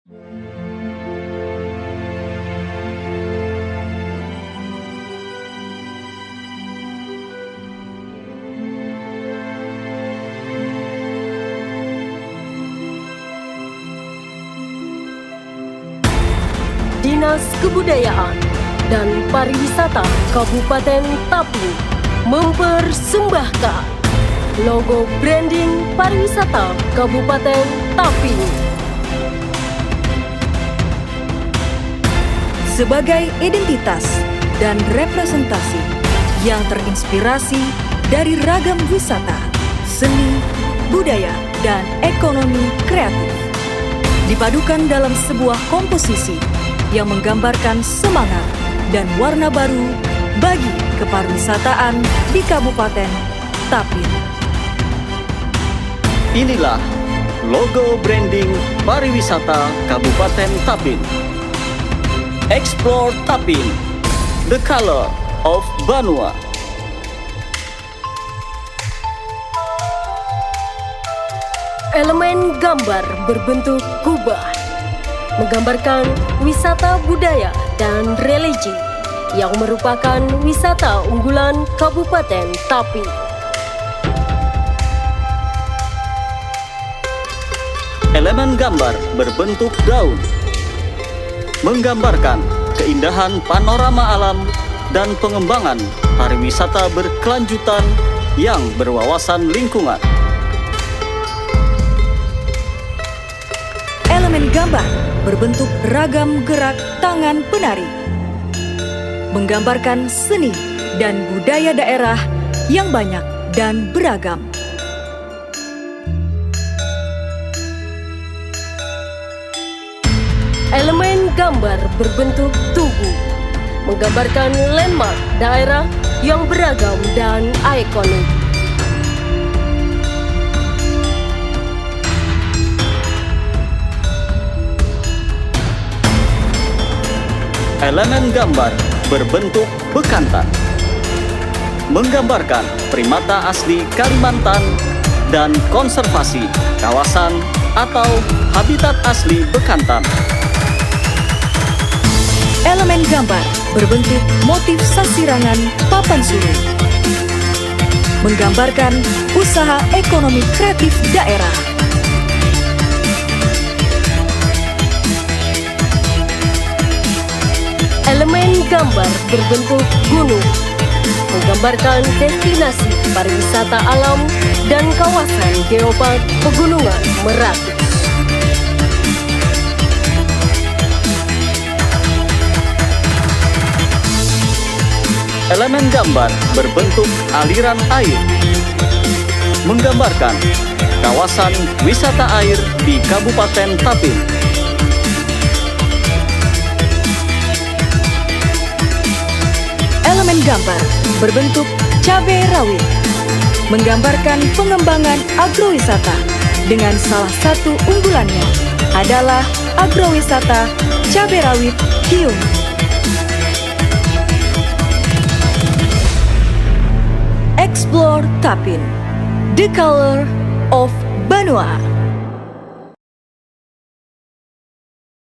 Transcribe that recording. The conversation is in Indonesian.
Dinas Kebudayaan dan Pariwisata Kabupaten Tapin mempersembahkan logo branding pariwisata Kabupaten Tapin. Sebagai identitas dan representasi yang terinspirasi dari ragam wisata, seni, budaya, dan ekonomi kreatif, dipadukan dalam sebuah komposisi yang menggambarkan semangat dan warna baru bagi kepariwisataan di Kabupaten Tapin. Inilah logo branding pariwisata Kabupaten Tapin. Explore Tapin, the color of Banua. Elemen gambar berbentuk kubah menggambarkan wisata budaya dan religi yang merupakan wisata unggulan Kabupaten Tapin. Elemen gambar berbentuk daun menggambarkan keindahan panorama alam dan pengembangan pariwisata berkelanjutan yang berwawasan lingkungan. Elemen gambar berbentuk ragam gerak tangan penari, menggambarkan seni dan budaya daerah yang banyak dan beragam. Elemen gambar berbentuk tugu menggambarkan landmark daerah yang beragam dan ikonik. Elemen gambar berbentuk bekantan menggambarkan primata asli Kalimantan dan konservasi kawasan atau habitat asli bekantan. Elemen gambar berbentuk motif sasirangan papan surut, menggambarkan usaha ekonomi kreatif daerah. Elemen gambar berbentuk gunung menggambarkan destinasi pariwisata alam dan kawasan geopark Pegunungan Meratus. Elemen gambar berbentuk aliran air menggambarkan kawasan wisata air di Kabupaten Tapin. Elemen gambar berbentuk cabai rawit menggambarkan pengembangan agrowisata dengan salah satu unggulannya adalah agrowisata cabai rawit Hiung. Explore Tapin, the color of Banua.